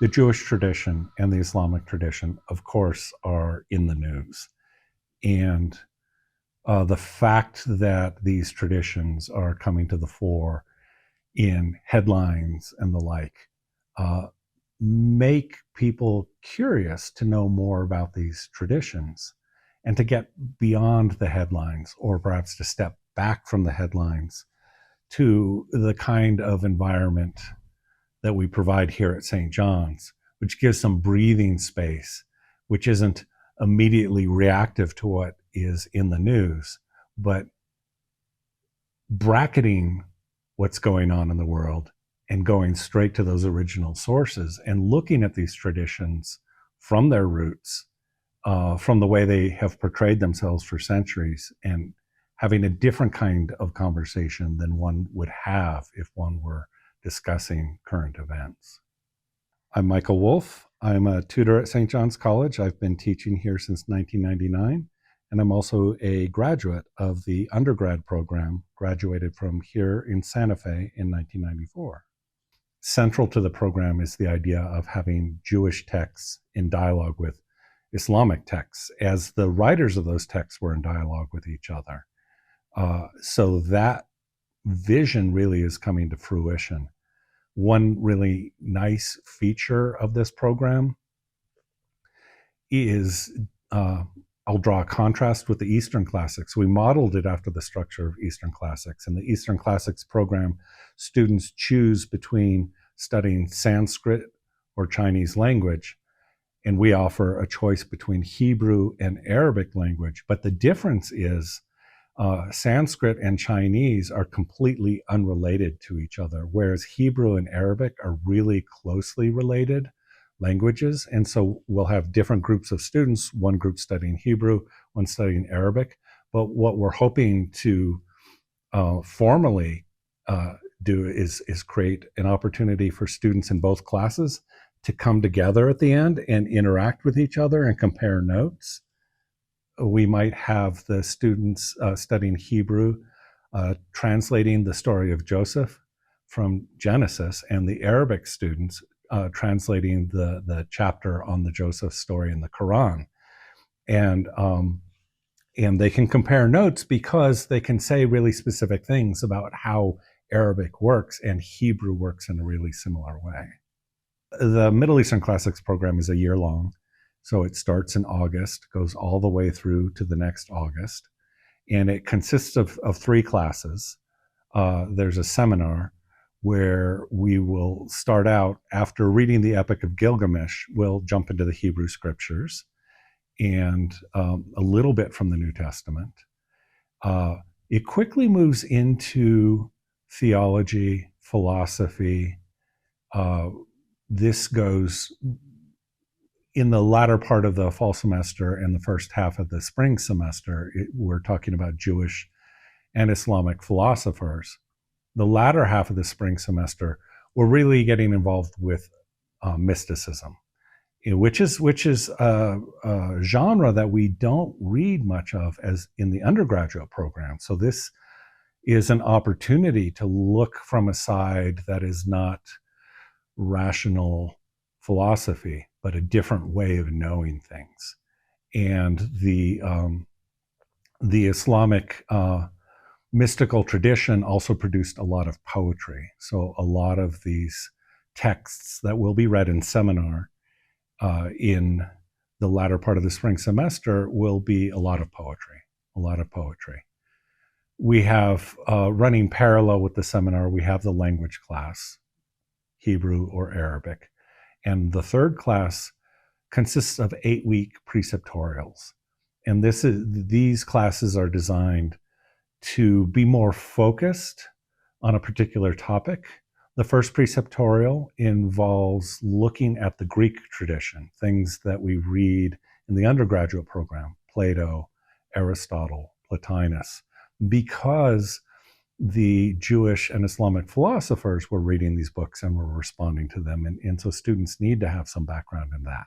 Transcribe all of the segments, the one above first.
The Jewish tradition and the Islamic tradition, of course, are in the news. And the fact that these traditions are coming to the fore in headlines and the like make people curious to know more about these traditions and to get beyond the headlines, or perhaps to step back from the headlines to the kind of environment that we provide here at St. John's, which gives some breathing space, which isn't immediately reactive to what is in the news, but bracketing what's going on in the world and going straight to those original sources and looking at these traditions from their roots, from the way they have portrayed themselves for centuries, and having a different kind of conversation than one would have if one were discussing current events. I'm Michael Wolf. I'm a tutor at St. John's College. I've been teaching here since 1999, and I'm also a graduate of the undergrad program, graduated from here in Santa Fe in 1994. Central to the program is the idea of having Jewish texts in dialogue with Islamic texts, as the writers of those texts were in dialogue with each other. So that vision really is coming to fruition. One really nice feature of this program is, I'll draw a contrast with the Eastern Classics. We modeled it after the structure of Eastern Classics. In the Eastern Classics program, students choose between studying Sanskrit or Chinese language, and we offer a choice between Hebrew and Arabic language. But the difference is Sanskrit and Chinese are completely unrelated to each other, whereas Hebrew and Arabic are really closely related languages. And so we'll have different groups of students, one group studying Hebrew, one studying Arabic. But what we're hoping to formally do is create an opportunity for students in both classes to come together at the end and interact with each other and compare notes. We might have the students studying Hebrew translating the story of Joseph from Genesis, and the Arabic students translating the chapter on the Joseph story in the Qur'an. And they can compare notes because they can say really specific things about how Arabic works and Hebrew works in a really similar way. The Middle Eastern Classics program is a year long. So it starts in August, goes all the way through to the next August. And it consists of 3 classes. There's a seminar where we will start out, after reading the Epic of Gilgamesh, we'll jump into the Hebrew scriptures and a little bit from the New Testament. It quickly moves into theology, philosophy. This goes in the latter part of the fall semester and the first half of the spring semester. We're talking about Jewish and Islamic philosophers. The latter half of the spring semester, we're really getting involved with mysticism, which is a genre that we don't read much of as in the undergraduate program. So this is an opportunity to look from a side that is not rational philosophy, but a different way of knowing things. And the Islamic mystical tradition also produced a lot of poetry. So a lot of these texts that will be read in seminar in the latter part of the spring semester will be a lot of poetry. We have, running parallel with the seminar, we have the language class, Hebrew or Arabic. And the third class consists of 8-week preceptorials. And these classes are designed to be more focused on a particular topic. The first preceptorial involves looking at the Greek tradition, things that we read in the undergraduate program, Plato, Aristotle, Plotinus, because the Jewish and Islamic philosophers were reading these books and were responding to them. And so students need to have some background in that.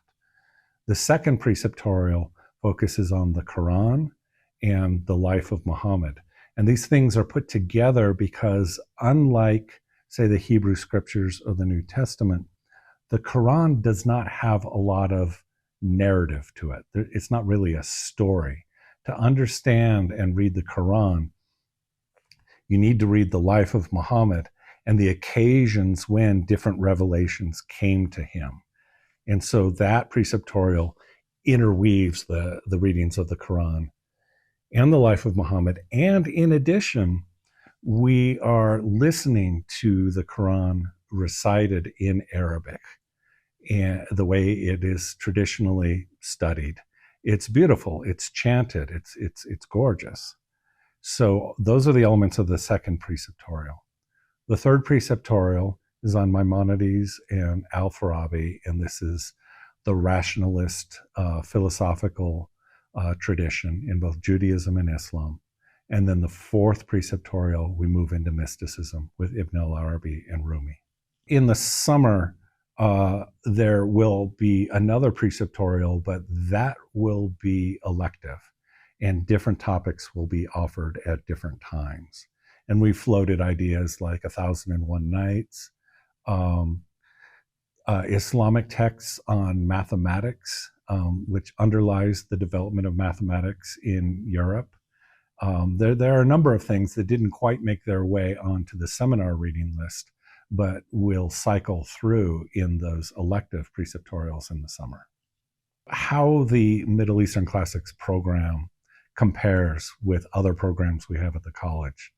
The second preceptorial focuses on the Qur'an and the life of Muhammad. And these things are put together because, unlike, say, the Hebrew scriptures or the New Testament, The Quran does not have a lot of narrative to it. It's not really a story. To understand and read the Quran, you need to read the life of Muhammad and the occasions when different revelations came to him. And so that preceptorial interweaves the readings of the Quran and the life of Muhammad. And in addition, we are listening to the Quran recited in Arabic and the way it is traditionally studied. It's beautiful, it's chanted, it's gorgeous. So those are the elements of the second preceptorial. The third preceptorial is on Maimonides and Al-Farabi, and this is the rationalist philosophical tradition in both Judaism and Islam. And then the fourth preceptorial, we move into mysticism with Ibn al-Arabi and Rumi. In the summer, there will be another preceptorial, but that will be elective, and different topics will be offered at different times. And we floated ideas like 1001 Nights, Islamic texts on mathematics, which underlies the development of mathematics in Europe. There are a number of things that didn't quite make their way onto the seminar reading list, but will cycle through in those elective preceptorials in the summer. How the Middle Eastern Classics program compares with other programs we have at the college.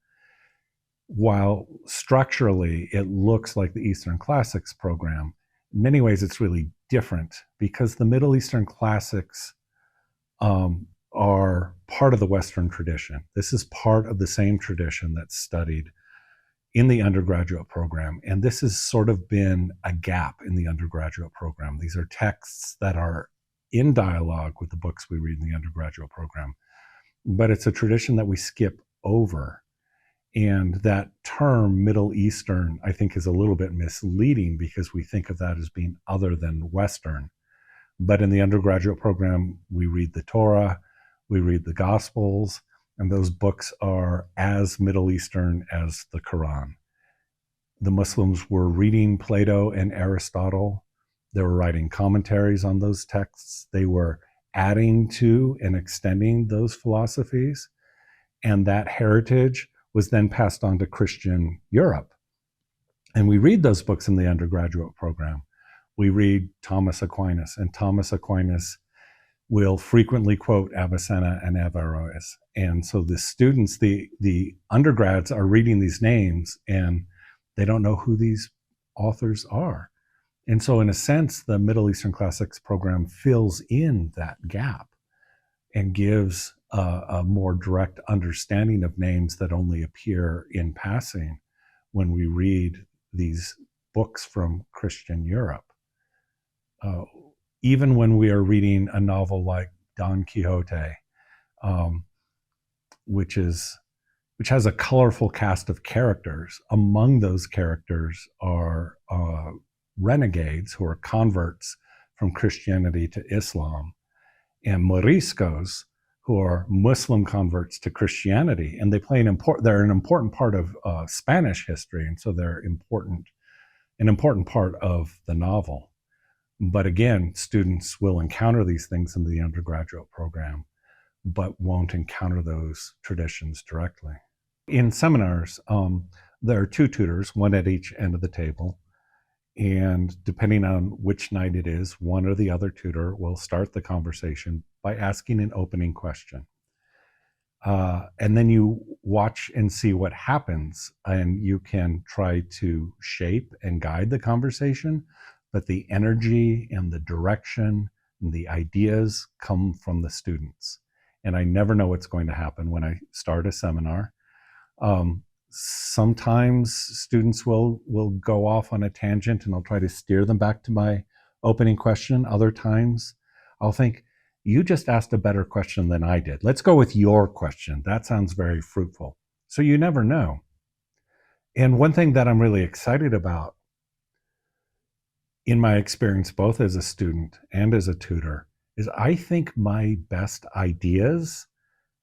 While structurally it looks like the Eastern Classics program, in many ways it's really different because the Middle Eastern Classics are part of the Western tradition. This is part of the same tradition that's studied in the undergraduate program. And this has sort of been a gap in the undergraduate program. These are texts that are in dialogue with the books we read in the undergraduate program, but it's a tradition that we skip over. And that term Middle Eastern, I think, is a little bit misleading because we think of that as being other than Western. But in the undergraduate program, we read the Torah, we read the Gospels, and those books are as Middle Eastern as the Quran. The Muslims were reading Plato and Aristotle. They were writing commentaries on those texts. They were adding to and extending those philosophies. And that heritage was then passed on to Christian Europe. And we read those books in the undergraduate program. We read Thomas Aquinas, and Thomas Aquinas will frequently quote Avicenna and Averroes. And so the students, the undergrads are reading these names and they don't know who these authors are. And so in a sense, the Middle Eastern Classics program fills in that gap and gives a more direct understanding of names that only appear in passing when we read these books from Christian Europe. Even when we are reading a novel like Don Quixote, which has a colorful cast of characters. Among those characters are renegades who are converts from Christianity to Islam, and Moriscos, who are Muslim converts to Christianity, and they're an important part of Spanish history, and so they're an important part of the novel. But again, students will encounter these things in the undergraduate program, but won't encounter those traditions directly. In seminars, there are two tutors, one at each end of the table, and depending on which night it is, one or the other tutor will start the conversation by asking an opening question. And then you watch and see what happens, and you can try to shape and guide the conversation, but the energy and the direction and the ideas come from the students. And I never know what's going to happen when I start a seminar. Sometimes students will go off on a tangent and I'll try to steer them back to my opening question. Other times I'll think, you just asked a better question than I did. Let's go with your question. That sounds very fruitful. So you never know. And one thing that I'm really excited about in my experience, both as a student and as a tutor, is I think my best ideas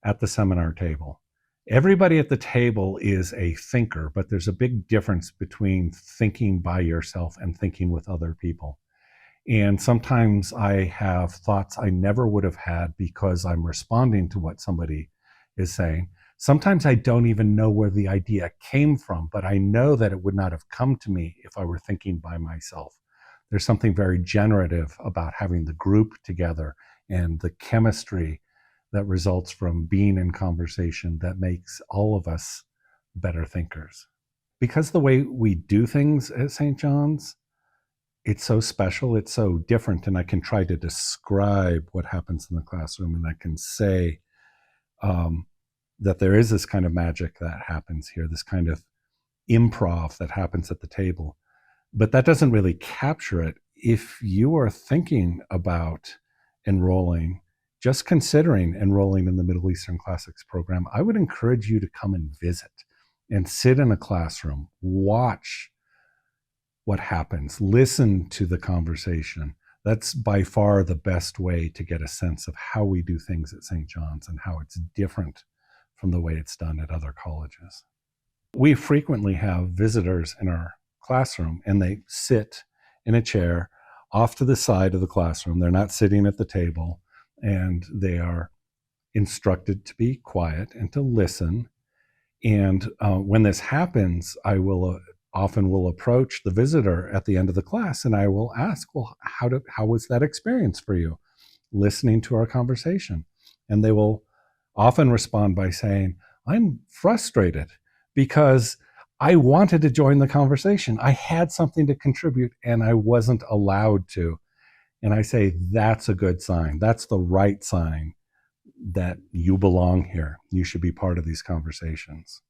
at the seminar table. Everybody at the table is a thinker, but there's a big difference between thinking by yourself and thinking with other people. And sometimes I have thoughts I never would have had because I'm responding to what somebody is saying. Sometimes I don't even know where the idea came from, but I know that it would not have come to me if I were thinking by myself. There's something very generative about having the group together and the chemistry that results from being in conversation that makes all of us better thinkers. Because the way we do things at St. John's, it's so special, it's so different, and I can try to describe what happens in the classroom, and I can say that there is this kind of magic that happens here, this kind of improv that happens at the table. But that doesn't really capture it. If you are thinking about enrolling, just considering enrolling in the Middle Eastern Classics program, I would encourage you to come and visit and sit in a classroom, watch what happens, listen to the conversation. That's by far the best way to get a sense of how we do things at St. John's and how it's different from the way it's done at other colleges. We frequently have visitors in our classroom, and they sit in a chair off to the side of the classroom. They're not sitting at the table, and they are instructed to be quiet and to listen. And when this happens, I will often will approach the visitor at the end of the class, and I will ask, well, how was that experience for you, listening to our conversation? And they will often respond by saying, I'm frustrated because I wanted to join the conversation. I had something to contribute and I wasn't allowed to. And I say, that's a good sign. That's the right sign that you belong here. You should be part of these conversations.